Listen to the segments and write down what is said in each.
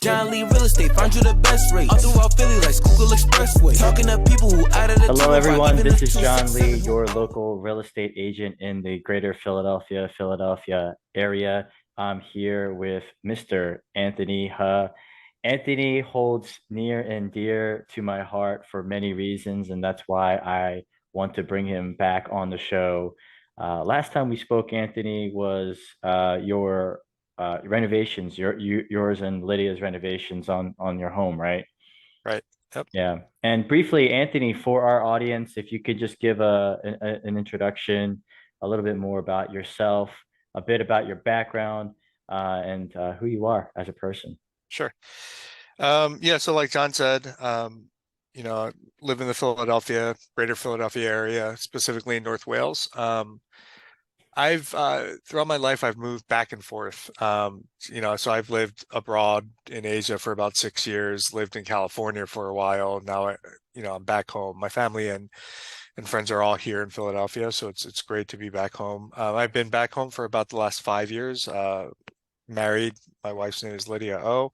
John Lee Real Estate, find you the best rates. All throughout Philly like Schuylkill Expressway. Talking to people who out of the Hello, everyone. This is John Lee, 267. your local real estate agent in the greater Philadelphia area. I'm here with Mr. Anthony Huh. Anthony holds near and dear to my heart for many reasons, and that's why I want to bring him back on the show. Last time we spoke, Anthony, was your renovations, yours and Lydia's renovations on your home, right? Right. Yep. Yeah. And briefly, Anthony, for our audience, if you could just give an introduction, a little bit more about yourself, a bit about your background, and who you are as a person. Sure. Yeah, so like John said, I live in the greater Philadelphia area, specifically in North Wales. I've throughout my life I've moved back and forth. So I've lived abroad in Asia for about 6 years, lived in California for a while. Now I'm back home. My family and friends are all here in Philadelphia, so it's great to be back home. I've been back home for about the last 5 years. Married. My wife's name is Lydia O.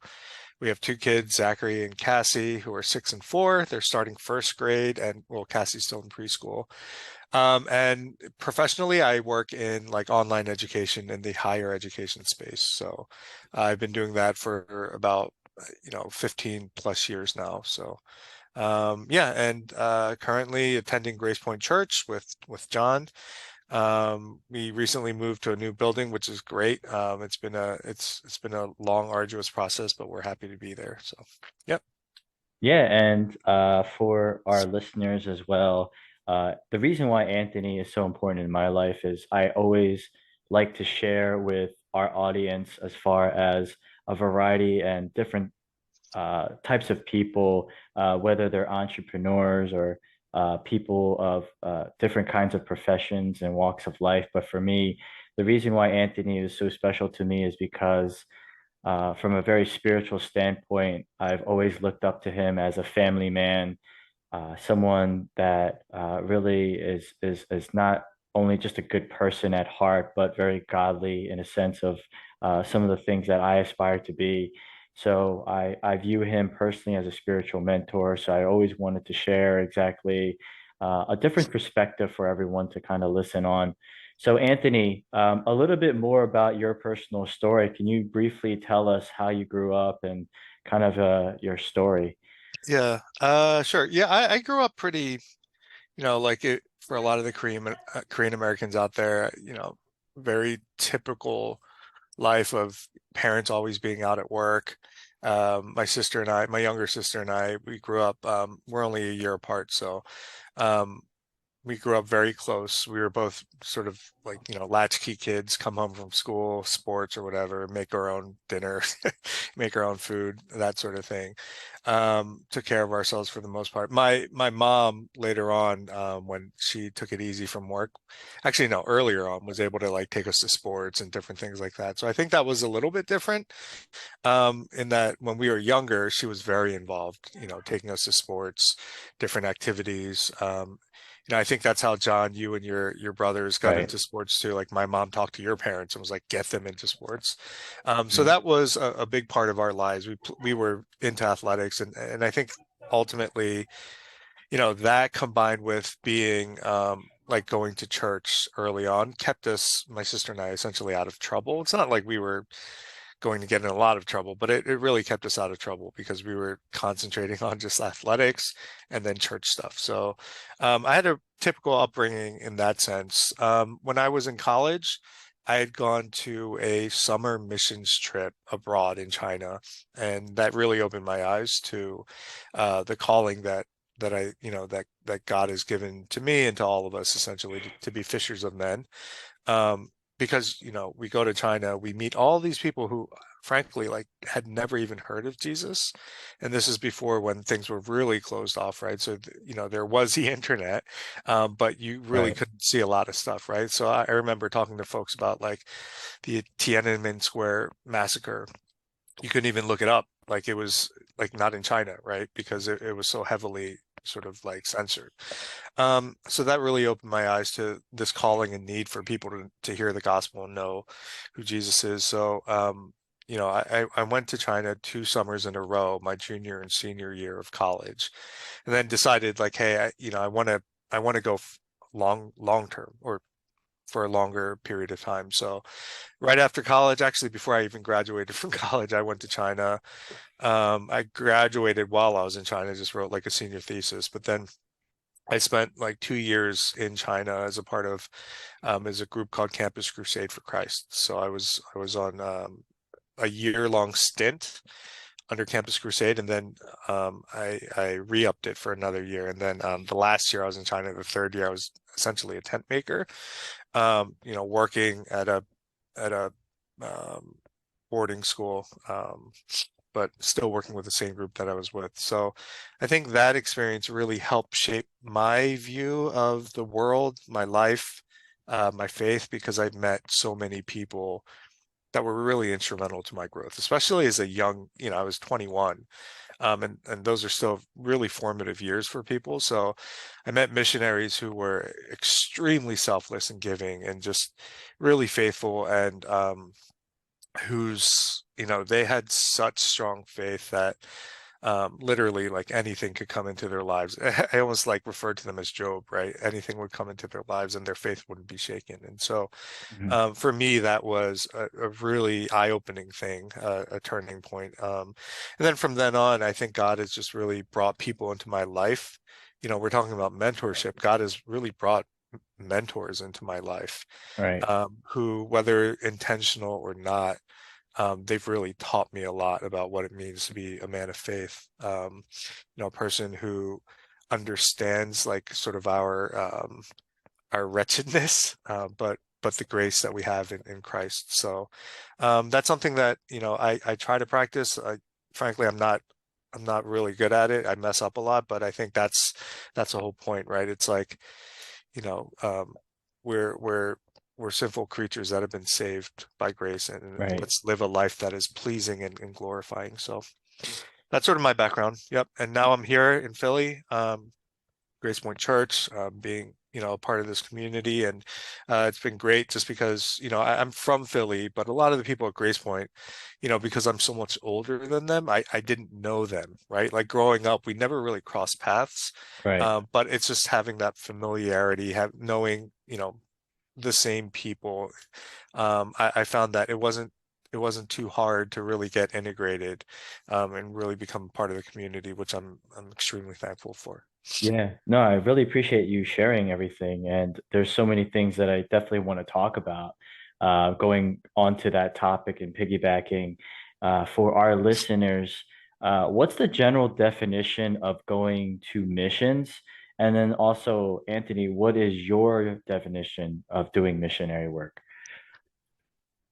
We have two kids, Zachary and Cassie, who are 6 and 4. They're starting first grade, and well, Cassie's still in preschool. And professionally, I work in like online education in the higher education space. So I've been doing that for about 15 plus years now. So yeah, and currently attending Grace Point Church with John. We recently moved to a new building, which is great. It's been a long, arduous process, but we're happy to be there. So, yep. Yeah, and for our listeners as well, the reason why Anthony is so important in my life is I always like to share with our audience as far as a variety and different types of people, whether they're entrepreneurs or people of different kinds of professions and walks of life. But for me, the reason why Anthony is so special to me is because, from a very spiritual standpoint, I've always looked up to him as a family man, someone that really is not only just a good person at heart, but very godly in a sense of some of the things that I aspire to be. So I view him personally as a spiritual mentor. So I always wanted to share exactly a different perspective for everyone to kind of listen on. So Anthony, a little bit more about your personal story. Can you briefly tell us how you grew up and kind of your story? Yeah. Sure. Yeah, I grew up pretty, like it for a lot of the Korean Americans out there, very typical life of parents always being out at work. My younger sister and I, we grew up, we're only a year apart, so um, we grew up very close. We were both sort of like, latchkey kids, come home from school, sports or whatever, make our own dinner, make our own food, that sort of thing. Took care of ourselves for the most part. My mom later on, when she took it easy from work, actually no, earlier on, was able to like take us to sports and different things like that. So I think that was a little bit different, in that when we were younger, she was very involved, taking us to sports, different activities. I think that's how John, you and your brothers got Right. into sports too. Like my mom talked to your parents and was like, get them into sports. So Mm. that was a big part of our lives. We were into athletics, and I think ultimately, that combined with being like going to church early on kept us, my sister and I, essentially out of trouble. It's not like we were going to get in a lot of trouble, but it really kept us out of trouble because we were concentrating on just athletics and then church stuff. So I had a typical upbringing in that sense. When I was in college, I had gone to a summer missions trip abroad in China, and that really opened my eyes to the calling that God has given to me and to all of us essentially to be fishers of men. Because we go to China, we meet all these people who frankly like had never even heard of Jesus, and this is before when things were really closed off, right? So there was the internet, but you really Right. couldn't see a lot of stuff, right? So I remember talking to folks about like the Tiananmen Square massacre. You couldn't even look it up, like it was like not in China, right? Because it was so heavily sort of like censored. So that really opened my eyes to this calling and need for people to hear the gospel and know who Jesus is. So I went to China 2 summers in a row, my junior and senior year of college, and then decided like, hey, I want to go long term, or for a longer period of time. So right after college, actually before I even graduated from college, I went to China. I graduated while I was in China, just wrote like a senior thesis, but then I spent like 2 years in China as a part of as a group called Campus Crusade for Christ. So I was on a year-long stint under Campus Crusade, and then I re-upped it for another year. And then the last year I was in China, the third year I was essentially a tent maker, working at a um, boarding school, but still working with the same group that I was with. So I think that experience really helped shape my view of the world, my life, my faith, because I've met so many people that were really instrumental to my growth, especially as a young, I was 21. And those are still really formative years for people. So I met missionaries who were extremely selfless and giving and just really faithful, and they had such strong faith that literally like anything could come into their lives. I almost like referred to them as Job, right? Anything would come into their lives and their faith wouldn't be shaken. And so Mhm. for me, that was a really eye-opening thing, a turning point. And then from then on, I think God has just really brought people into my life. We're talking about mentorship. God has really brought mentors into my life, Right. who, whether intentional or not, they've really taught me a lot about what it means to be a man of faith. A person who understands like sort of our wretchedness, but the grace that we have in Christ. So that's something that I try to practice. Frankly, I'm not really good at it. I mess up a lot, but I think that's the whole point, right? It's like you know um, we're we're we're sinful creatures that have been saved by grace, and Right. let's live a life that is pleasing and glorifying. So that's sort of my background. Yep. And now I'm here in Philly. Grace Point Church, being a part of this community, and it's been great just because I'm from Philly, but a lot of the people at Grace Point, because I'm so much older than them, I didn't know them, right? Like growing up, we never really crossed paths, Right. but it's just having that familiarity, knowing the same people. I found that it wasn't too hard to really get integrated, and really become part of the community, which I'm extremely thankful for. Yeah, no, I really appreciate you sharing everything. And there's so many things that I definitely want to talk about. Going onto that topic and piggybacking, for our listeners, what's the general definition of going to missions? And then also, Anthony, what is your definition of doing missionary work?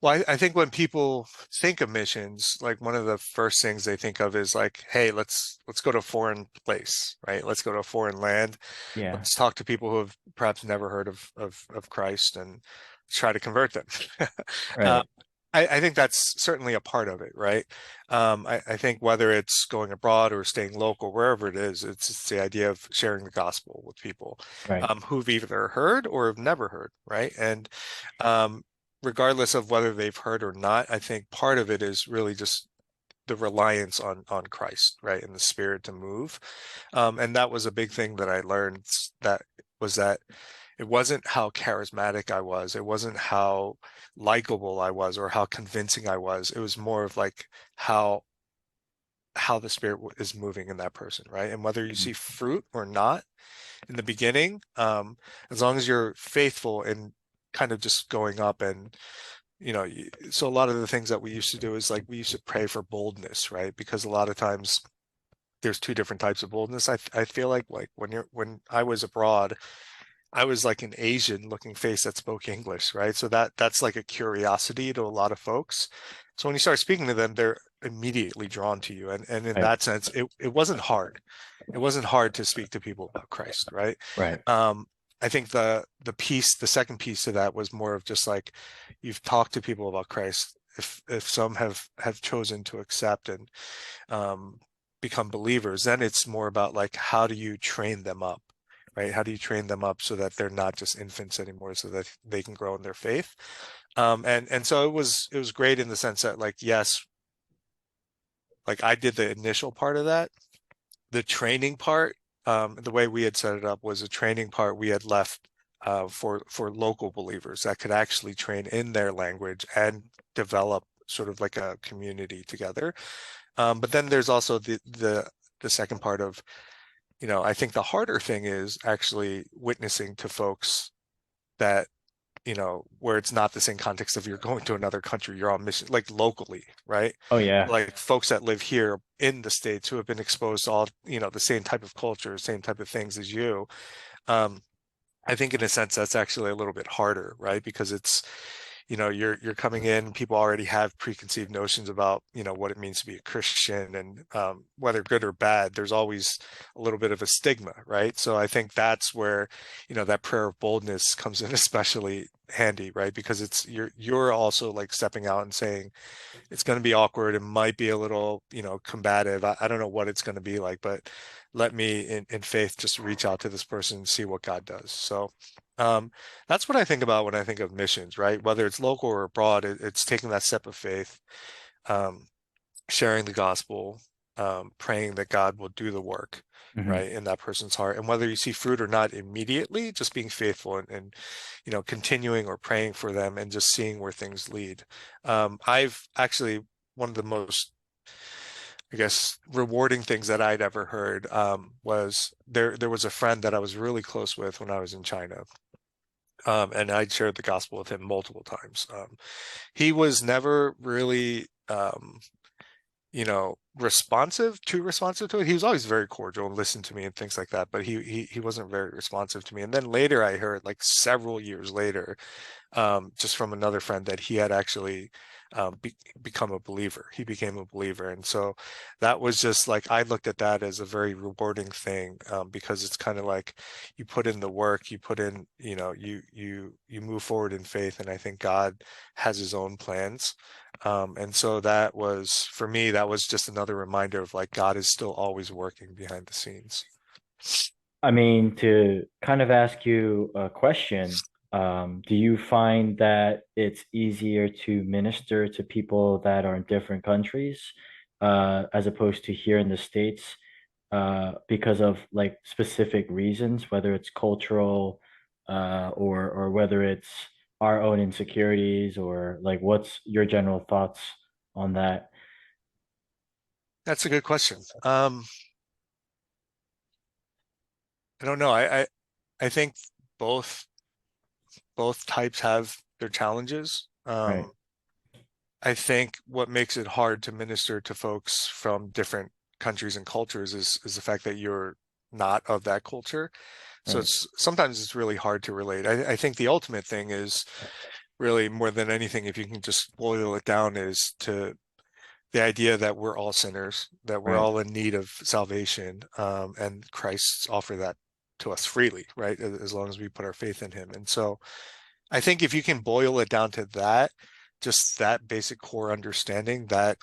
Well, I think when people think of missions, like one of the first things they think of is like, hey, let's go to a foreign place, right? Let's go to a foreign land. Yeah, Let's talk to people who have perhaps never heard of Christ and try to convert them. Uh, right, I think that's certainly a part of it, right? I think whether it's going abroad or staying local, wherever it is, it's the idea of sharing the gospel with people right. who've either heard or have never heard, right? And um, regardless of whether they've heard or not, I think part of it is really just the reliance on Christ, right, and the Spirit to move. And that was a big thing that I learned, that was that it wasn't how charismatic I was, it wasn't how likable I was or how convincing I was. It was more of like how the Spirit is moving in that person, right? And whether you Mhm. see fruit or not in the beginning, as long as you're faithful and kind of just going up and so a lot of the things that we used to do is like we used to pray for boldness, right? Because a lot of times there's two different types of boldness. I feel like when I was abroad, I was like an Asian looking face that spoke English, right? So that's like a curiosity to a lot of folks. So when you start speaking to them, they're immediately drawn to you. And in Right, that sense, it wasn't hard. It wasn't hard to speak to people about Christ, right? right, Um, I think the second piece to that was more of just like you've talked to people about Christ. If some have chosen to accept and um, become believers, then it's more about like how do you train them up, right? How do you train them up so that they're not just infants anymore, so that they can grow in their faith? And so it was great in the sense that like yes, like I did the initial part of that. The training part, the way we had set it up was a training part we had left for local believers that could actually train in their language and develop sort of like a community together. But then there's also the second part of, I think the harder thing is actually witnessing to folks that, where it's not the same context of you're going to another country, you're on mission, like locally, right? Oh yeah. Like folks that live here in the States who have been exposed to all, the same type of culture, same type of things as you. Um, I think in a sense that's actually a little bit harder, right? Because it's, you're coming in, people already have preconceived notions about, what it means to be a Christian, and whether good or bad, there's always a little bit of a stigma, right? So I think that's where, that prayer of boldness comes in especially handy, right? Because it's you're also like stepping out and saying, it's going to be awkward. It might be a little, combative. I don't know what it's going to be like, but let me in faith just reach out to this person and see what God does. So um, that's what I think about when I think of missions, right? Whether it's local or abroad, it's taking that step of faith, um, sharing the gospel, praying that God will do the work, Hmm. right, in that person's heart. And whether you see fruit or not immediately, just being faithful and continuing or praying for them and just seeing where things lead. I've actually, one of the most, I guess, rewarding things that I'd ever heard was there was a friend that I was really close with when I was in China. And I'd shared the gospel with him multiple times. He was never really too responsive to it. He was always very cordial and listened to me and things like that, but he wasn't very responsive to me. And then later I heard, like several years later, just from another friend, that he had actually become a believer. He became a believer. And so that was just like, I looked at that as a very rewarding thing, because it's kind of like you put in the work, you put in, you move forward in faith. And I think God has his own plans. And so that was, for me, that was just another reminder of like, God is still always working behind the scenes. I mean, to kind of ask you a question, do you find that it's easier to minister to people that are in different countries, as opposed to here in the States, because of like specific reasons, whether it's cultural, or whether it's our own insecurities, or like what's your general thoughts on that? That's a good question. I don't know. I think both both types have their challenges. Right, I think what makes it hard to minister to folks from different countries and cultures is the fact that you're not of that culture. So right, it's sometimes it's really hard to relate. I think the ultimate thing is really, more than anything, if you can just boil it down, is to the idea that we're all sinners, that we're right. all in need of salvation, and Christ's offer that to us freely, right? As long as we put our faith in him. And so I think if you can boil it down to that, just that basic core understanding, that's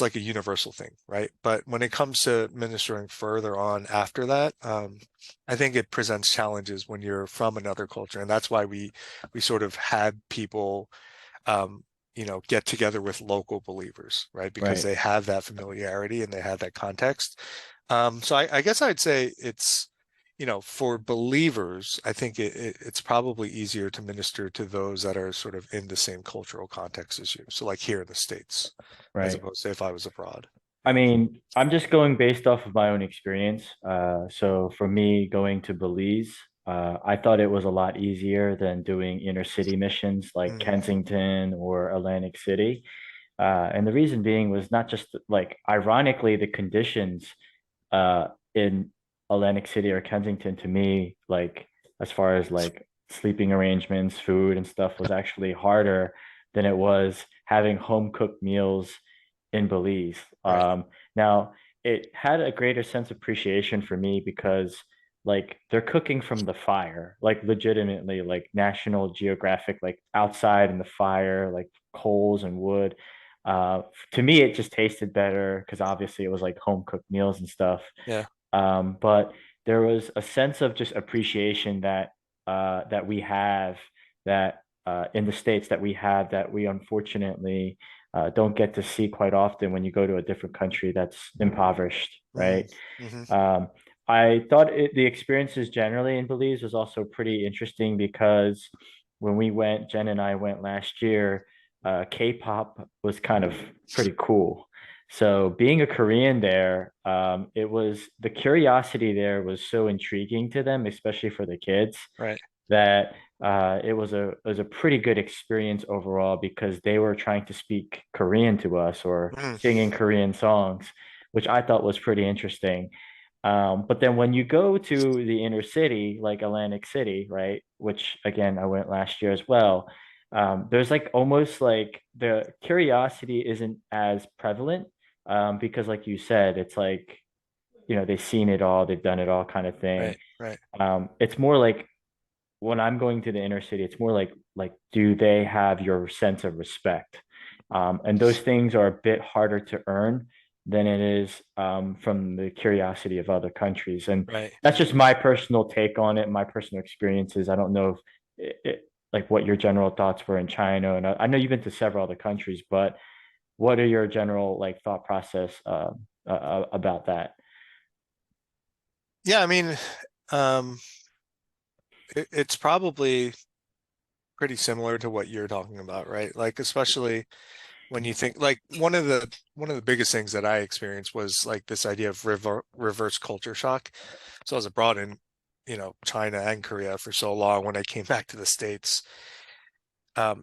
like a universal thing, right? But when it comes to ministering further on after that, I think it presents challenges when you're from another culture. And that's why we sort of had people um, get together with local believers, right? Because Right. they have that familiarity and they have that context. So I guess I'd say it's, for believers, I think it's probably easier to minister to those that are sort of in the same cultural context as you. So like here in the States, as Right. opposed to if I was abroad. I mean, I'm just going based off of my own experience. So for me, going to Belize, I thought it was a lot easier than doing inner city missions like Mm, Kensington or Atlantic City. And the reason being was not just like, ironically, the conditions in Atlantic City or Kensington, to me, like as far as like sleeping arrangements, food and stuff, was actually harder than it was having home cooked meals in Belize. right. Now it had a greater sense of appreciation for me because like they're cooking from the fire, like legitimately, like National Geographic, like outside in the fire, like coals and wood. Uh, to me, it just tasted better because obviously it was like home cooked meals and stuff. Yeah. But there was a sense of just appreciation that we have, that in the States, that we have, that we unfortunately don't get to see quite often when you go to a different country that's impoverished, Mm, right? hmm. Um, I thought the experiences generally in Belize was also pretty interesting because when we went, Jen and I went last year, K-pop was kind of pretty cool. So being a Korean there, it was the curiosity there was so intriguing to them, especially for the kids, Right. that it was a pretty good experience overall because they were trying to speak Korean to us or Mm, singing Korean songs, which I thought was pretty interesting. But then when you go to the inner city, like Atlantic City, right, which again I went last year as well, there's like almost like the curiosity isn't as prevalent because, like you said, it's like they've seen it all, they've done it all kind of thing. right. Right. It's more like when I'm going to the inner city, it's more like do they have your sense of respect? And those things are a bit harder to earn than it is from the curiosity of other countries. And Right. that's just my personal take on it, my personal experiences. I don't know if like what your general thoughts were in China, and I know you've been to several other countries, but what are your general like thought process about that? Yeah, I mean, um, it's probably pretty similar to what you're talking about, right? Like, especially when you think like one of the biggest things that I experienced was like this idea of reverse culture shock. So I was abroad in, China and Korea for so long. When I came back to the States,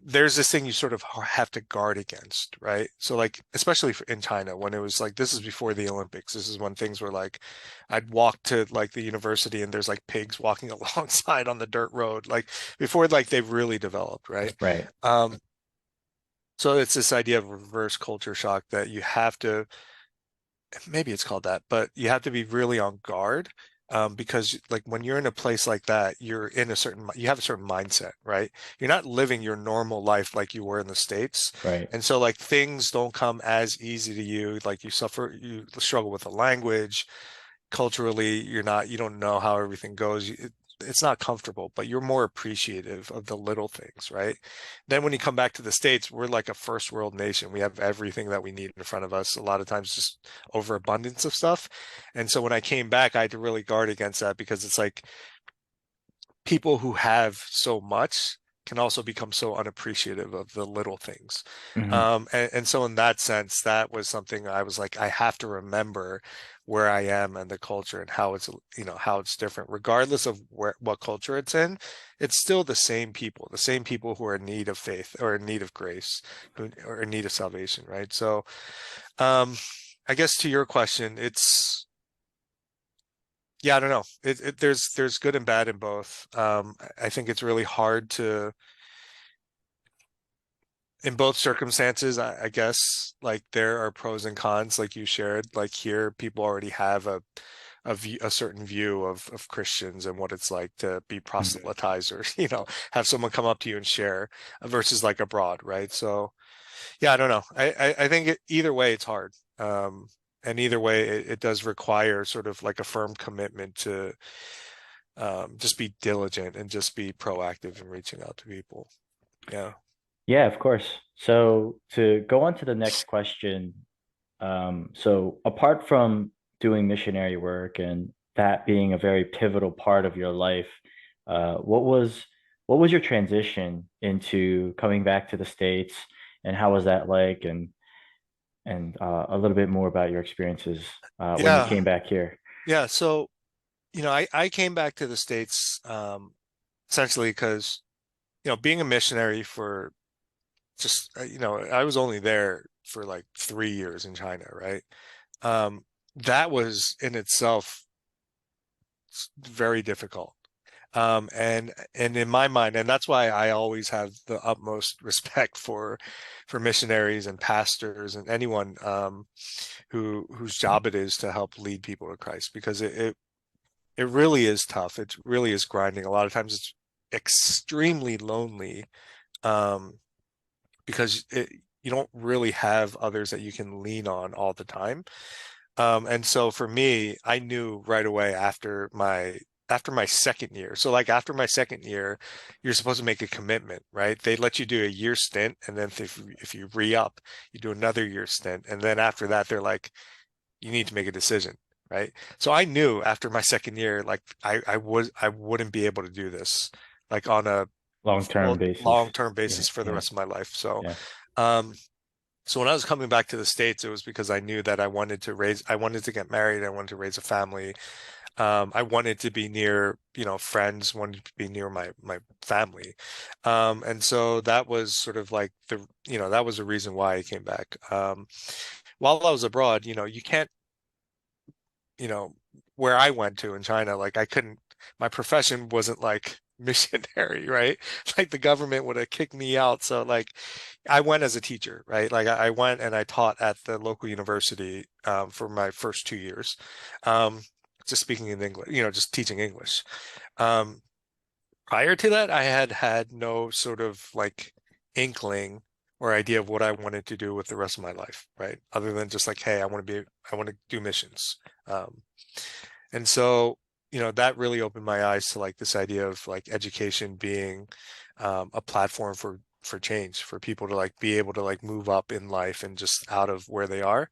there's this thing you sort of have to guard against, right? So like, especially in China, when it was like, this is before the Olympics. This is when things were like, I'd walk to like the university and there's like pigs walking alongside on the dirt road, like before like they've really developed, right? Right. Um, so it's this idea of reverse culture shock that you have to, maybe it's called that, but you have to be really on guard. Because like when you're in a place like that, you have a certain mindset, right? You're not living your normal life like you were in the States. Right. And so like things don't come as easy to you. Like you struggle with the language culturally. You don't know how everything goes. It's not comfortable, but you're more appreciative of the little things, right? Then when you come back to the States, we're like a first world nation. We have everything that we need in front of us, a lot of times just overabundance of stuff. And so when I came back, I had to really guard against that because it's like people who have so much can also become so unappreciative of the little things. Hmm. And so in that sense, that was something I was like, I have to remember where I am and the culture and how it's different, regardless of what culture it's in. It's still the same people who are in need of faith or in need of grace, who are in need of salvation, right? So, um, I guess to your question, yeah, I don't know. There's good and bad in both. I think it's really hard to, in both circumstances, I guess, like there are pros and cons, like you shared. Like here, people already have a certain view of Christians and what it's like to be proselytized or, have someone come up to you and share versus like abroad, right? So yeah, I don't know. I think either way, it's hard. And either way, it does require sort of like a firm commitment to just be diligent and just be proactive in reaching out to people. Yeah. Yeah, of course. So to go on to the next question, so apart from doing missionary work and that being a very pivotal part of your life, what was your transition into coming back to the States, and how was that like? And a little bit more about your experiences when you Yeah. came back here. Yeah. So, I came back to the States essentially because, being a missionary for just, I was only there for like 3 years in China, right? That was in itself very difficult. And in my mind, and that's why I always have the utmost respect for missionaries and pastors and anyone whose job it is to help lead people to Christ, because it really is tough. It really is grinding. A lot of times it's extremely lonely, um, because you don't really have others that you can lean on all the time. And so for me, I knew right away after my after my second year. So like after my second year, you're supposed to make a commitment, right? They let you do a year stint, and then if you re-up, you do another year stint, and then after that, they're like, you need to make a decision, right? So I knew after my second year, like I wouldn't be able to do this like on a Long-term full basis. long-term Yeah, basis for the yeah, rest of my life. So yeah. um so when I was coming back to the States, it was because I knew that I wanted to get married, I wanted to raise a family. I wanted to be near, friends, wanted to be near my family. And so that was sort of like that was the reason why I came back. While I was abroad, you can't, you know, where I went to in China, like I couldn't, my profession wasn't like missionary, right? Like the government would have kicked me out. So like I went as a teacher, right? Like I went and I taught at the local university for my first 2 years. Um, just speaking in English, just teaching English. Um, Prior to that, I had had no sort of like inkling or idea of what I wanted to do with the rest of my life, right? Other than just like, hey, I want to do missions. Um, and so, that really opened my eyes to like this idea of like education being a platform for change, for people to like be able to like move up in life and just out of where they are.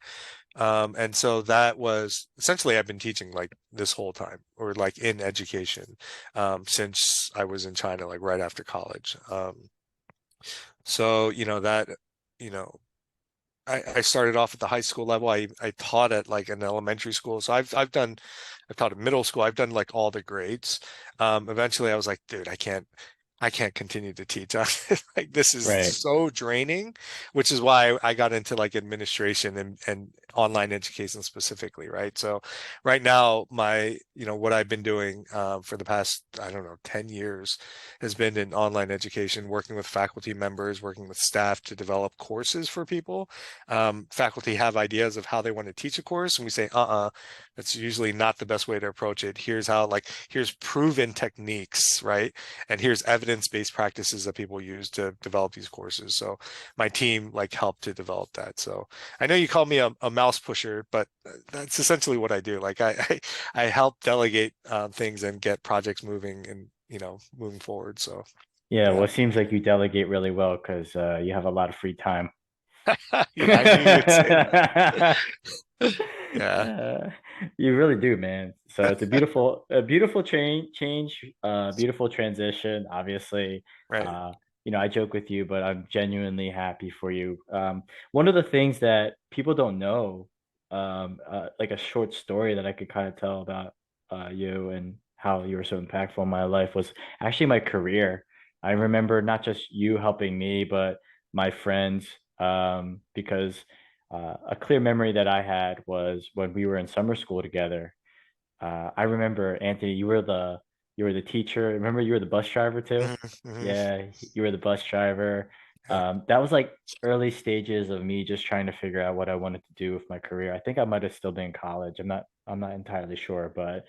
And so that was essentially I've been teaching like this whole time, or like in education, since I was in China, like right after college. So, you know, I started off at the high school level. I taught at like an elementary school. So I've taught at middle school. I've done like all the grades. Eventually I was like, dude, I can't continue to teach. Like this is Right. so draining, which is why I got into like administration and online education specifically, right? So right now, what I've been doing for the past, I don't know, 10 years has been in online education, working with faculty members, working with staff to develop courses for people. Faculty have ideas of how they want to teach a course, and we say, that's usually not the best way to approach it. Here's proven techniques, right? And here's evidence-based practices that people use to develop these courses. So my team like helped to develop that. So I know you call me a mouse pusher, but that's essentially what I do. Like I help delegate things and get projects moving and moving forward. So Yeah, well, yeah, it seems like you delegate really well because you have a lot of free time. yeah, I knew you would say that. Yeah, Uh, you really do, man. So it's a beautiful beautiful transition. Obviously, right. uh, I joke with you, but I'm genuinely happy for you. One of the things that people don't know, like a short story that I could kind of tell about you and how you were so impactful in my life was actually my career. I remember not just you helping me, but my friends, because a clear memory that I had was when we were in summer school together. I remember Anthony, you were the teacher. Remember you were the bus driver too? Mhm, mhm. Yeah, you were the bus driver. Yeah. That was like early stages of me just trying to figure out what I wanted to do with my career. I think I might have still been in college. I'm not entirely sure, but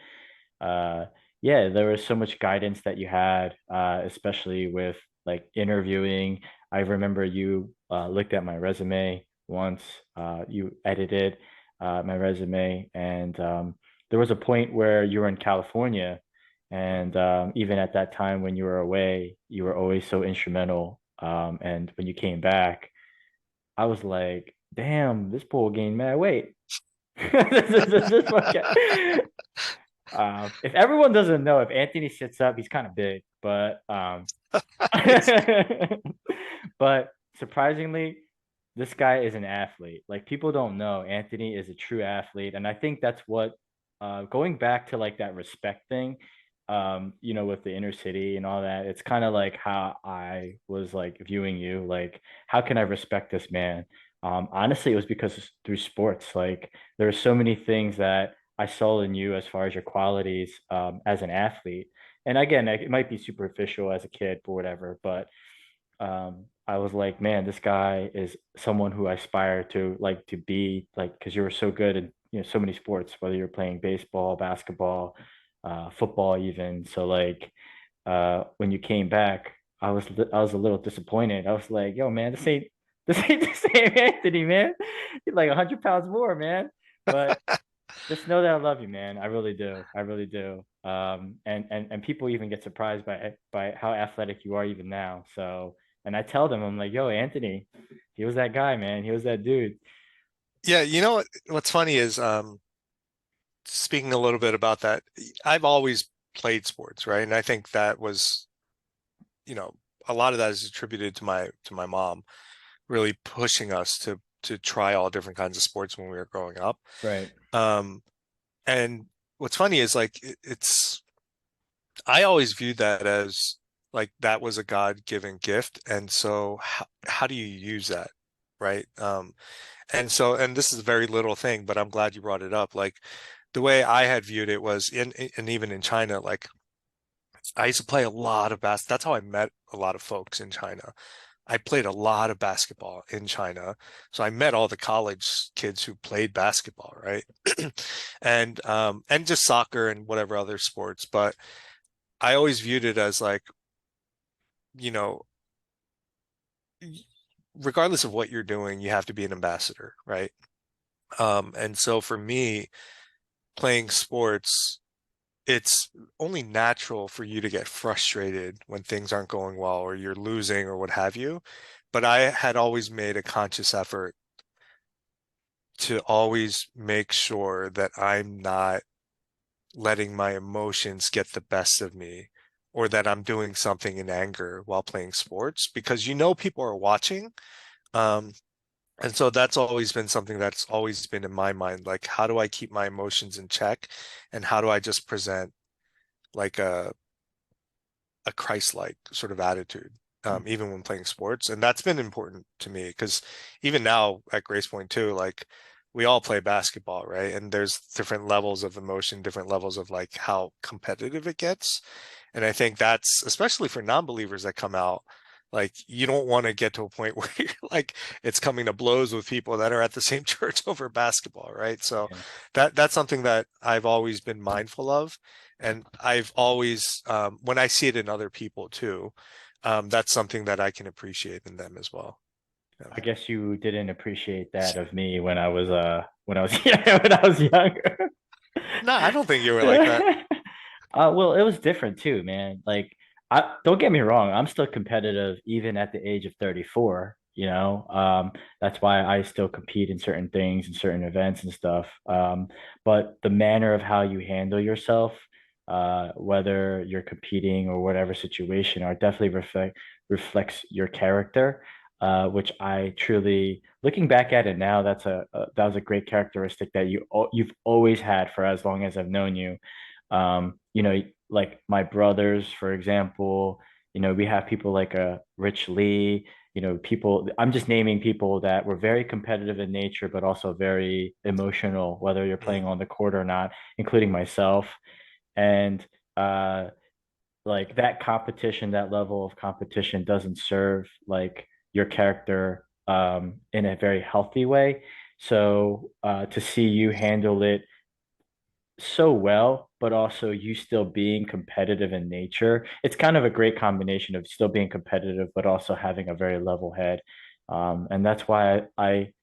uh yeah, there was so much guidance that you had, especially with like interviewing. I remember you looked at my resume once. You edited my resume, and there was a point where you were in California, and even at that time when you were away, you were always so instrumental. And when you came back, I was like, damn, this bull gained mad weight. This fucking- if everyone doesn't know, if Anthony sits up, he's kind of big, but It's but surprisingly, this guy is an athlete. Like people don't know, Anthony is a true athlete, and I think that's what, going back to like that respect thing, with the inner city and all that, it's kind of like how I was like viewing you, like how can I respect this man? Honestly, it was because through sports, like there are so many things that I saw in you as far as your qualities as an athlete. And again, it might be superficial as a kid or whatever, but I was like, man, this guy is someone who I aspire to like to be like because you were so good in so many sports, whether you're playing baseball, basketball, football, even. So like when you came back, I was a little disappointed. I was like, yo, man, this ain't the same Anthony, man. He's like 100 pounds more, man. But just know that I love you, man. I really do. I really do. and people even get surprised by how athletic you are even now. So, and I tell them, I'm like, yo, Anthony, he was that guy, man. He was that dude. Yeah, you know what's funny is speaking a little bit about that, I've always played sports, right? And I think that was, you know, a lot of that is attributed to my mom really pushing us to try all different kinds of sports when we were growing up. Right. Um, and what's funny is like it's I always viewed that as like that was a God-given gift, and so how do you use that, right? And so, and this is a very little thing, but I'm glad you brought it up. Like the way I had viewed it was and even in China, like I used to play a lot of That's how I met a lot of folks in China. I played a lot of basketball in China. So I met all the college kids who played basketball, right? And just soccer and whatever other sports. But I always viewed it as like, you know, regardless of what you're doing, you have to be an ambassador, right? And so for me, playing sports, it's only natural for you to get frustrated when things aren't going well or you're losing or what have you. But I had always made a conscious effort to always make sure that I'm not letting my emotions get the best of me or that I'm doing something in anger while playing sports because you know people are watching. Um, and so that's always been something that's always been in my mind. Like, how do I keep my emotions in check? And how do I just present like a Christ-like sort of attitude, even when playing sports. And that's been important to me because even now at Grace Point too, like we all play basketball, right? And there's different levels of emotion, different levels of like how competitive it gets. And I think that's especially for non-believers that come out, like you don't want to get to a point where you're like it's coming to blows with people that are at the same church over basketball, right? So Yeah. that's something that I've always been mindful of. And I've always, when I see it in other people too, that's something that I can appreciate in them as well. Yeah. I guess you didn't appreciate that of me when I was yeah, when I was younger. No, I don't think you were like that. Well, it was different too, man. Like, I don't get me wrong, I'm still competitive even at the age of 34, you know. That's why I still compete in certain things and certain events and stuff. But the manner of how you handle yourself, whether you're competing or whatever situation, are definitely reflects your character. Which I truly, looking back at it now, that was a great characteristic that you've always had for as long as I've known you. You know, like my brothers, for example, you know, we have people like Rich Lee, you know, people, I'm just naming people that were very competitive in nature, but also very emotional, whether you're playing Mm, on the court or not, including myself. And uh, like that competition, that level of competition doesn't serve like your character in a very healthy way. So to see you handle it so well, but also you still being competitive in nature. It's kind of a great combination of still being competitive, but also having a very level head. And that's why I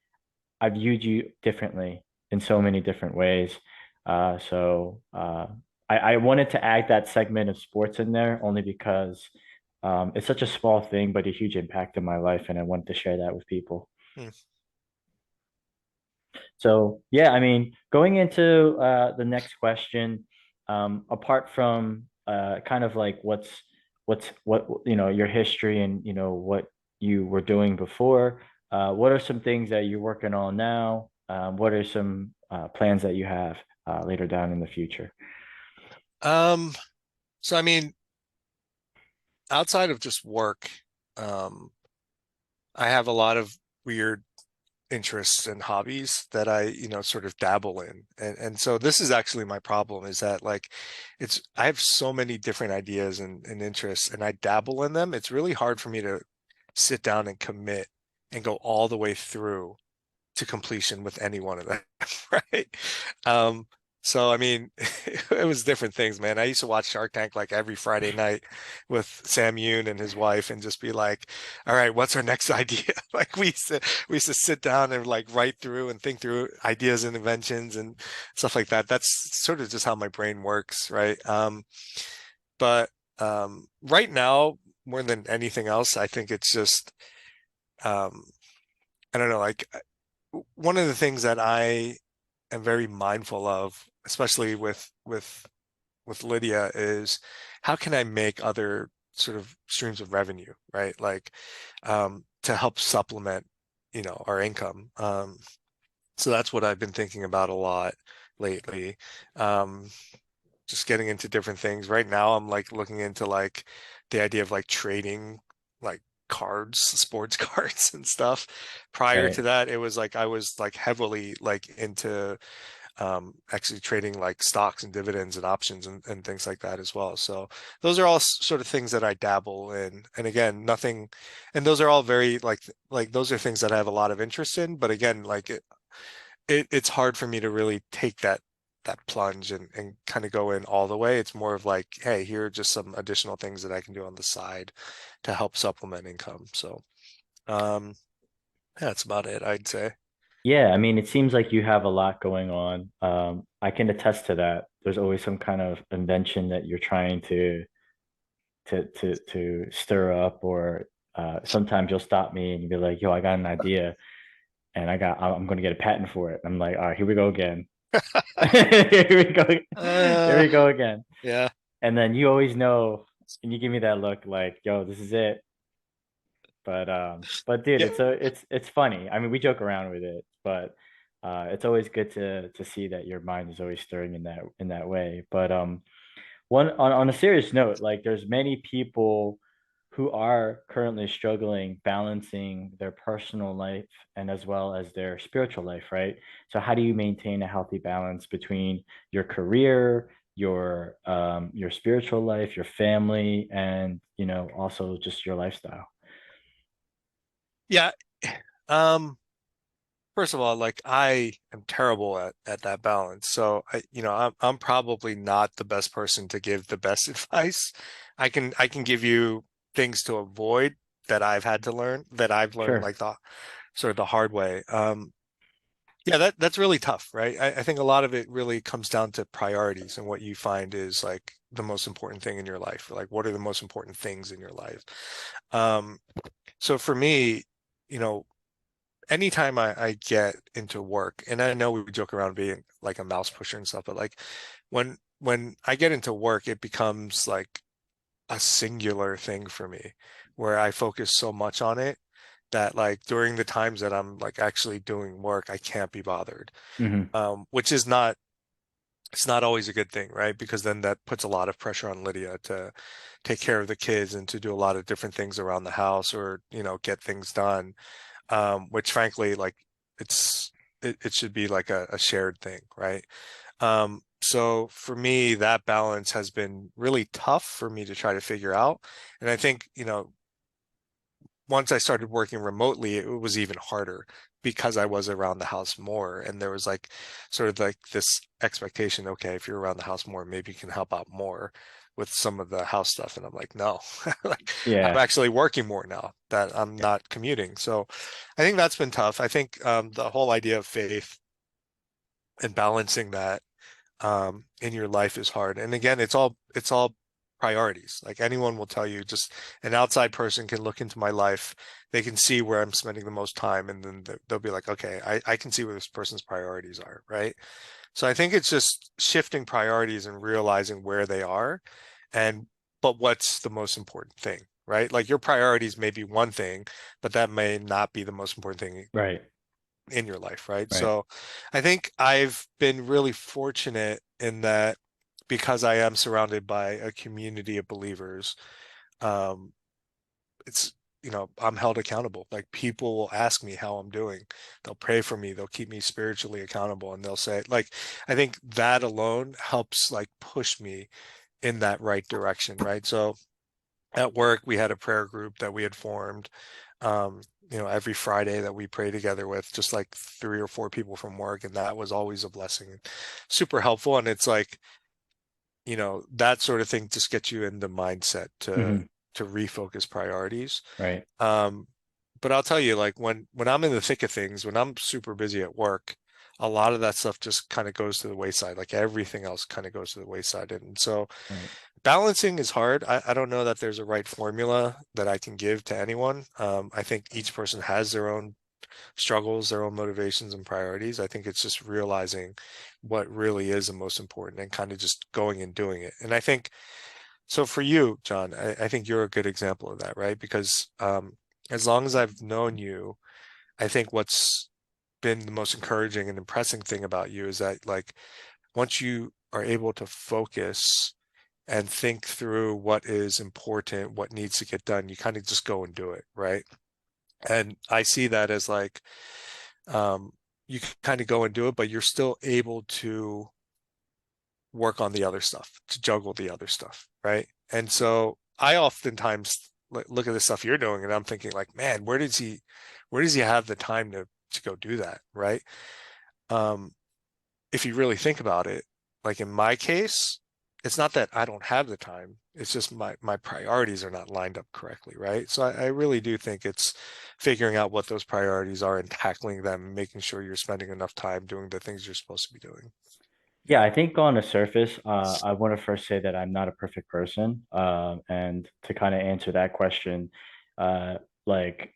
viewed you differently in so many different ways. I wanted to add that segment of sports in there only because it's such a small thing, but a huge impact in my life, and I wanted to share that with people. mm. So yeah, I mean, going into the next question, apart from kind of like what you know your history and you know what you were doing before, what are some things that you're working on now? What are some plans that you have later down in the future? Um, so I mean, outside of just work, um, I have a lot of weird interests and hobbies that I, sort of dabble in. And so this is actually my problem is that like I have so many different ideas and interests and I dabble in them. It's really hard for me to sit down and commit and go all the way through to completion with any one of them, right? Um, so I mean, it was different things, man. I used to watch Shark Tank like every Friday night with Sam Yoon and his wife and just be like, all right, what's our next idea? Like we used to sit down and like write through and think through ideas and inventions and stuff like that. That's sort of just how my brain works, right? But right now, more than anything else, I think it's just um, I don't know, like one of the things that I am very mindful of, especially with Lydia, is how can I make other sort of streams of revenue, right? Like to help supplement, our income. So that's what I've been thinking about a lot lately. Um, just getting into different things. Right now, I'm like looking into like the idea of like trading like cards, sports cards and stuff. Prior to Right. that, it was like I was like heavily like into actually trading like stocks and dividends and options and things like that as well. So those are all sort of things that I dabble in. And again, nothing, and those are all very like those are things that I have a lot of interest in. But again, like it's hard for me to really take that plunge and kind of go in all the way. It's more of like, hey, here are just some additional things that I can do on the side to help supplement income. So um yeah, that's about it, I'd say. Yeah, I mean, it seems like you have a lot going on. I can attest to that. There's always some kind of invention that you're trying to stir up, or sometimes you'll stop me and you'll be like, "Yo, I got an idea, and I'm going to get a patent for it." I'm like, "All right, here we go again. Here we go. Here Uh we go again." yeah. And then you always know, and you give me that look like, "Yo, this is it." But dude, Yeah. it's funny. I mean, we joke around with it, but it's always good to see that your mind is always stirring in that way. But one on a serious note, like there's many people who are currently struggling balancing their personal life and as well as their spiritual life, right? So how do you maintain a healthy balance between your career, your spiritual life, your family, and also just your lifestyle? Yeah. Um First of all, like I am terrible at that balance. So I'm probably not the best person to give the best advice. I can give you things to avoid that I've learned Sure. like the sort of the hard way. Yeah, that's really tough, right? I think a lot of it really comes down to priorities and what you find is like the most important thing in your life. Like what are the most important things in your life? Um, so for me, you know, anytime I get into work, and I know we joke around being like a mouse pusher and stuff, but like when I get into work, it becomes like a singular thing for me where I focus so much on it that like during the times that I'm like actually doing work, I can't be bothered. Hmm. Which is not it's not always a good thing, right? Because then that puts a lot of pressure on Lydia to take care of the kids and to do a lot of different things around the house or, get things done. Which frankly, like it should be like a shared thing, right? So for me, that balance has been really tough for me to try to figure out. And I think, once I started working remotely, it was even harder because I was around the house more. And there was like sort of like this expectation, okay, if you're around the house more, maybe you can help out more with some of the house stuff. And I'm like, no, like I'm Yeah. actually working more now that I'm not commuting. So I think that's been tough. I think the whole idea of faith and balancing that in your life is hard. And again, it's all priorities. Like anyone will tell you, just an outside person can look into my life, they can see where I'm spending the most time, and then they'll be like, okay, I can see where this person's priorities are, right? So I think it's just shifting priorities and realizing where they are, and but what's the most important thing, right? Like your priorities may be one thing, but that may not be the most important thing Right. in your life, right? Right. So I think I've been really fortunate in that because I am surrounded by a community of believers, um, it's, I'm held accountable. Like people will ask me how I'm doing. They'll pray for me. They'll keep me spiritually accountable. And they'll say, like, I think that alone helps like push me in that right direction, right? So at work, we had a prayer group that we had formed, um, every Friday that we pray together with just like 3 or 4 people from work. And that was always a blessing, super helpful. And it's like, that sort of thing just gets you in the mindset to Hmm. refocus priorities. Right. Um, but I'll tell you, like when I'm in the thick of things, when I'm super busy at work, a lot of that stuff just kind of goes to the wayside. Like everything else kind of goes to the wayside. And so Right. balancing is hard. I don't know that there's a right formula that I can give to anyone. I think each person has their own struggles, their own motivations and priorities. I think it's just realizing what really is the most important and kind of just going and doing it. And I think so for you, John, I think you're a good example of that, right? Because as long as I've known you, I think what's been the most encouraging and impressing thing about you is that like once you are able to focus and think through what is important, what needs to get done, you kind of just go and do it, right? And I see that as like um, you can kind of go and do it, but you're still able to work on the other stuff, to juggle the other stuff, right? And so I oftentimes look at the stuff you're doing and I'm thinking like, man, where does he have the time to go do that, right? Um, if you really think about it, like in my case, it's not that I don't have the time. It's just my priorities are not lined up correctly, right? So I really do think it's figuring out what those priorities are and tackling them and making sure you're spending enough time doing the things you're supposed to be doing. Yeah, I think on the surface, I want to first say that I'm not a perfect person. And to kind of answer that question, uh, like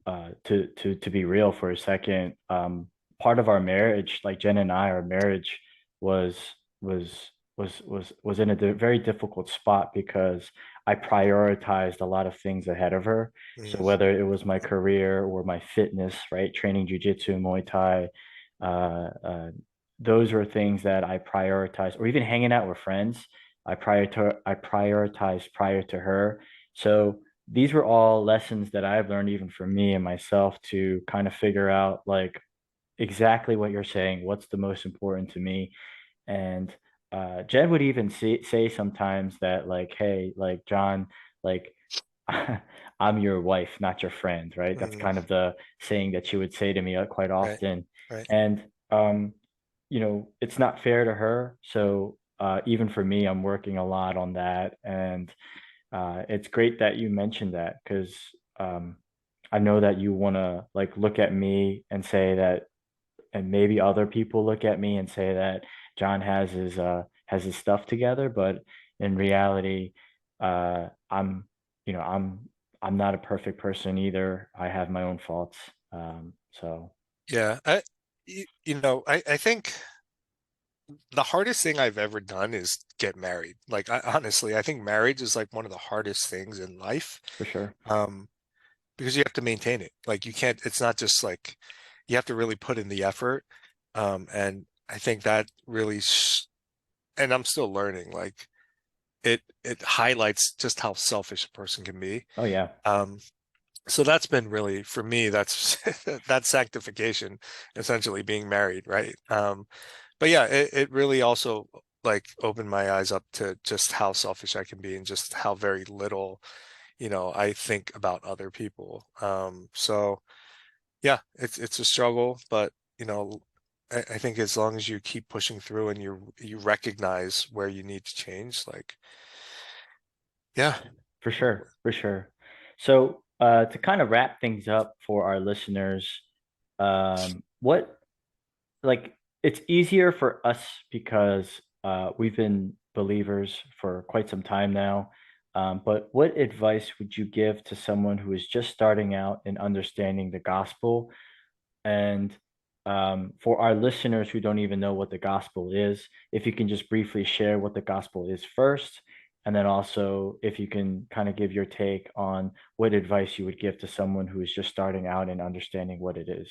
to be real for a second, part of our marriage, like Jen and I, our marriage was was was in a very difficult spot because I prioritized a lot of things ahead of her. So Mm, whether it was my career or my fitness, right, training jujitsu, Muay Thai, uh, uh, those were things that I prioritized, or even hanging out with friends. I prioritized prior to her. So these were all lessons that I've learned even for me and myself to kind of figure out like exactly what you're saying, what's the most important to me. And Jed would even say sometimes that like, hey, like John, like I'm your wife, not your friend, right? That's mm, kind of the saying that she would say to me quite right, often. right. And it's not fair to her. So even for me, I'm working a lot on that. And it's great that you mentioned that because um, I know that you want to like look at me and say that, and maybe other people look at me and say that John has his stuff together, but in reality, I'm I'm not a perfect person either. I have my own faults. So Yeah, I think the hardest thing I've ever done is get married. Like honestly, I think marriage is like one of the hardest things in life. for sure, Um, because you have to maintain it. Like you can't, it's not just like you have to really put in the effort. And I think that really, and I'm still learning, like it highlights just how selfish a person can be. oh yeah, Um, so that's been really, for me, that's that's sanctification, essentially being married, right? But yeah, it really also like opened my eyes up to just how selfish I can be and just how very little, I think about other people. So yeah, it's a struggle, but I think as long as you keep pushing through and you recognize where you need to change, like yeah. for sure, for sure. So to kind of wrap things up for our listeners, what like it's easier for us because we've been believers for quite some time now. But what advice would you give to someone who is just starting out in understanding the gospel? And for our listeners who don't even know what the gospel is, if you can just briefly share what the gospel is first, and then also if you can kind of give your take on what advice you would give to someone who is just starting out in understanding what it is.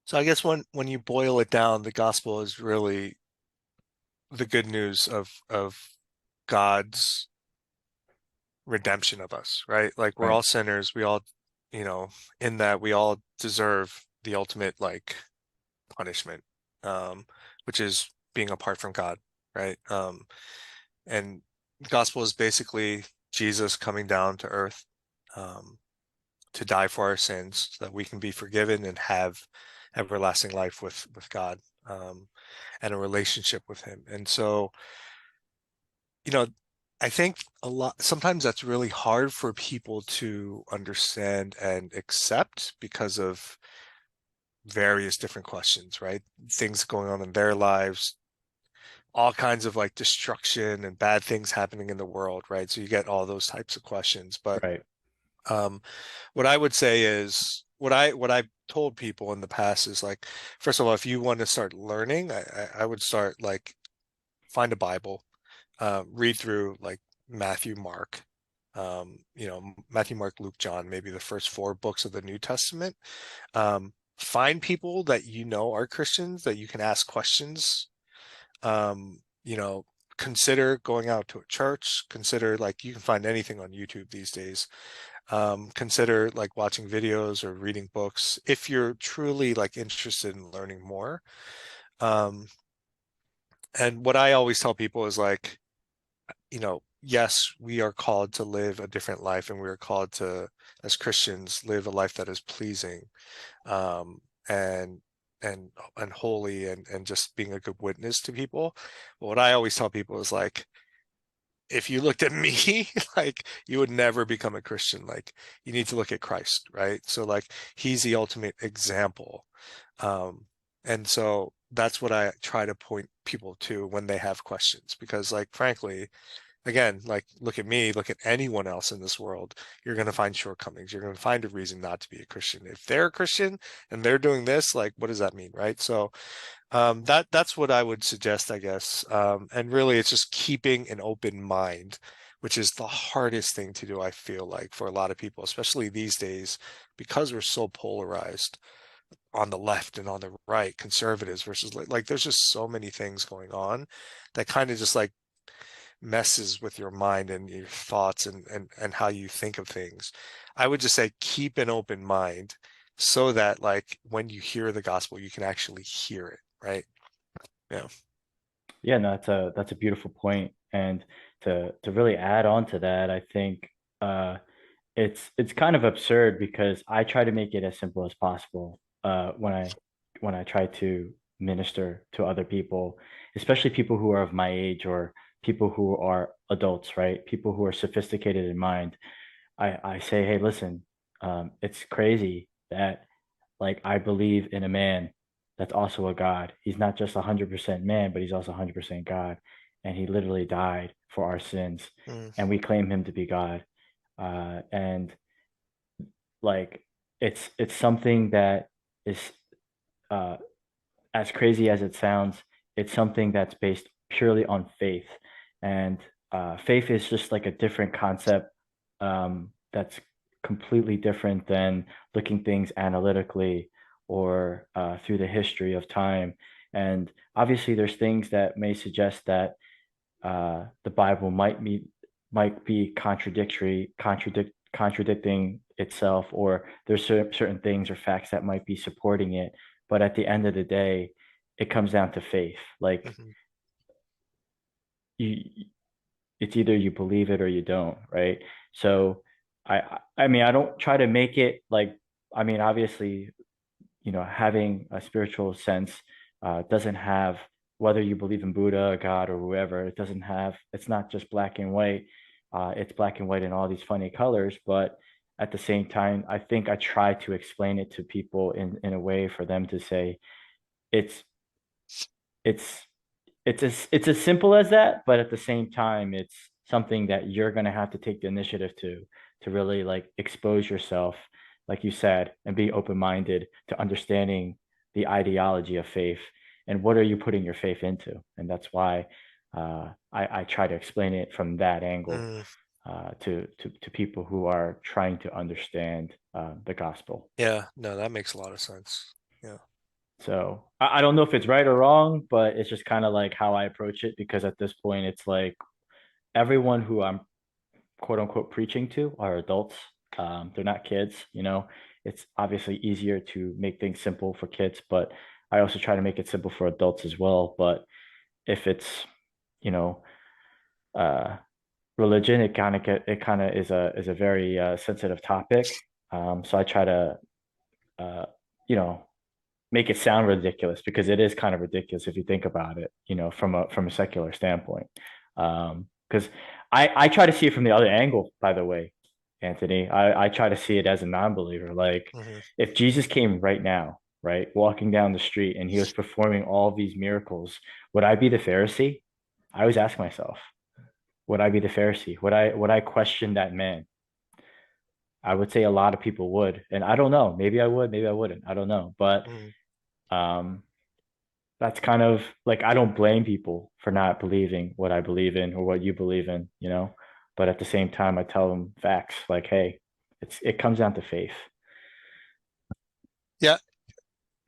So I guess when you boil it down, the gospel is really the good news of God's redemption of us, right? Like we're Right. all sinners. We all, you know, in that we all deserve the ultimate like punishment, which is being apart from God, right? And the gospel is basically Jesus coming down to earth, um, to die for our sins so that we can be forgiven and have everlasting life with God, and a relationship with Him. And so, you know, I think sometimes that's really hard for people to understand and accept because of various different questions, right? Things going on in their lives, all kinds of like destruction and bad things happening in the world, right? So you get all those types of questions. But Right. um, what I would say is what I've told people in the past is like, first of all, if you want to start learning, I would start like find a Bible, read through like Matthew, Mark, Matthew, Mark, Luke, John, maybe the first four books of the New Testament. Find people that you know are Christians that you can ask questions. Um, you know, consider going out to a church. Consider like you can find anything on YouTube these days. Consider like watching videos or reading books if you're truly like interested in learning more. Um, and what I always tell people is like, yes, we are called to live a different life, and we are called to, as Christians, live a life that is pleasing, um, and and holy, and just being a good witness to people. But what I always tell people is like, if you looked at me, like you would never become a Christian. Like you need to look at Christ, right? So like he's the ultimate example. And so that's what I try to point people to when they have questions, because like frankly, again, like look at me, look at anyone else in this world, you're going to find shortcomings. You're going to find a reason not to be a Christian. If they're a Christian and they're doing this, like what does that mean, right? So that's what I would suggest, I guess. And really, it's just keeping an open mind, which is the hardest thing to do, I feel like, for a lot of people, especially these days, because we're so polarized on the left and on the right, conservatives versus like there's just so many things going on that kind of just like messes with your mind and your thoughts and how you think of things. I would just say keep an open mind so that like when you hear the gospel, you can actually hear it, right? Yeah. Yeah, no, that's a beautiful point. And to really add on to that, I think it's kind of absurd because I try to make it as simple as possible when I try to minister to other people, especially people who are of my age or people who are adults, right? People who are sophisticated in mind. I say, hey, listen, it's crazy that like I believe in a man that's also a God. He's not just 100% man, but he's also 100% God. And he literally died for our sins. Mm, And we claim him to be God. And like it's something that is uh, as crazy as it sounds, it's something that's based purely on faith. And faith is just like a different concept that's completely different than looking things analytically or through the history of time. And obviously, there's things that may suggest that the Bible might be contradicting itself, or there's certain things or facts that might be supporting it. But at the end of the day, it comes down to faith. Like mhm. you, it's either you believe it or you don't, right? So I mean, I don't try to make it like, I mean, obviously, having a spiritual sense doesn't have, whether you believe in Buddha, God, or whoever, it doesn't have, it's not just black and white. It's black and white in all these funny colors, but at the same time, I think I try to explain it to people in a way for them to say it's it's it's as simple as that, but at the same time, it's something that you're gonna have to take the initiative to really like expose yourself, like you said, and be open-minded to understanding the ideology of faith and what are you putting your faith into. And that's why I try to explain it from that angle Mm, to people who are trying to understand the gospel. yeah, no, that makes a lot of sense. Yeah. So I don't know if it's right or wrong, but it's just kind of like how I approach it because at this point, it's like everyone who I'm quote unquote preaching to are adults. They're not kids, you know. It's obviously easier to make things simple for kids, but I also try to make it simple for adults as well. But if it's, you know, uh, religion, it kind of is a very sensitive topic. So I try to, uh, you know, make it sound ridiculous because it is kind of ridiculous if you think about it, from a secular standpoint. Because I try to see it from the other angle, by the way, Anthony. I try to see it as a non-believer. Like Mhm. if Jesus came right now, right, walking down the street and he was performing all these miracles, would I be the Pharisee? I always ask myself, would I be the Pharisee? Would I question that man? I would say a lot of people would. And I don't know. Maybe I would, maybe I wouldn't. I don't know. But Mhm. um that's kind of like I don't blame people for not believing what I believe in or what you believe in. But at the same time, I tell them facts like, hey, it comes down to faith. Yeah.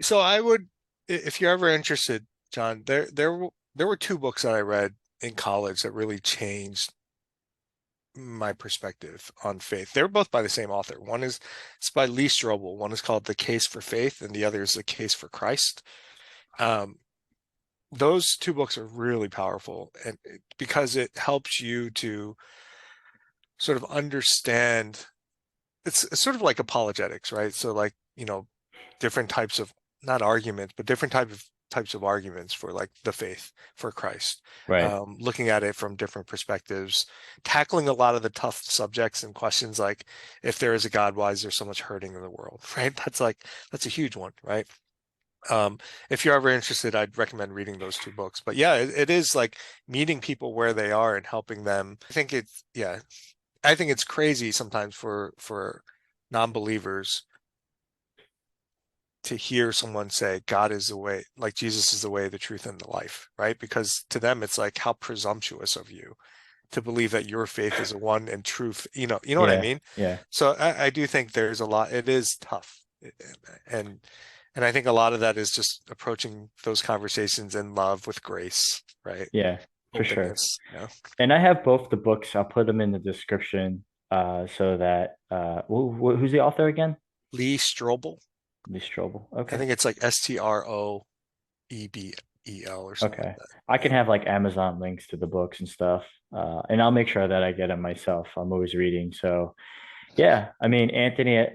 So I would, if you're ever interested, John, there were two books that I read in college that really changed my perspective on faith. They're both by the same author. One is it's by Lee Strobel. One is called The Case for Faith, and the other is The Case for Christ. Um, those two books are really powerful, and because it helps you to sort of understand. It's sort of like apologetics, right? So like, different types of not arguments, but different types of arguments for like the faith for Christ. Right. Looking at it from different perspectives, tackling a lot of the tough subjects and questions like if there is a God, why is there so much hurting in the world? Right? That's a huge one, right? If you're ever interested, I'd recommend reading those two books. But yeah, it is like meeting people where they are and helping them. I think it's crazy sometimes for non-believers to hear someone say God is the way, like Jesus is the way, the truth, and the life, right? Because to them it's like how presumptuous of you to believe that your faith is a one and truth. You know what I Yeah. mean? Yeah. So I do think there's a lot. It is tough, and and I think a lot of that is just approaching those conversations in love with grace, right? Yeah. For sure. Openness. And I have both the books. I'll put them in the description so that who's the author again? Lee Strobel. Lee Strobel. I Okay. think it's like Stroebel or something like Okay. that. I can Yeah. have like Amazon links to the books and stuff. And I'll make sure that I get them myself. I'm always reading. So yeah, I mean, Anthony,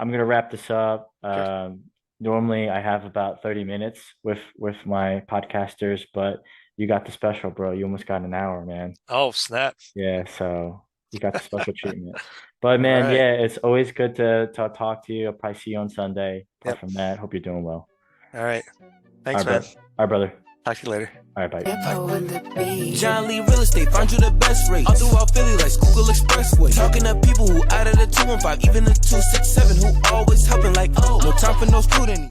I'm gonna wrap this up. Sure. Normally I have about 30 minutes with my podcasters, but you got the special, bro. You almost got an hour, man. Oh, snap. Yeah, so you got the special treatment. But All man, right. yeah, it's always good to talk to you. I'll probably see you on Sunday. Apart Yep. from that, hope you're doing well. All right. All Thanks, right, man. brother. All right, brother. Talk to you later. All right, bye. John Lee Real Estate, find you the best rate. All throughout Philly, like Schuylkill Expressway. Talking to people who out of the 215, even the 267, who always helping like, oh, no time for no student.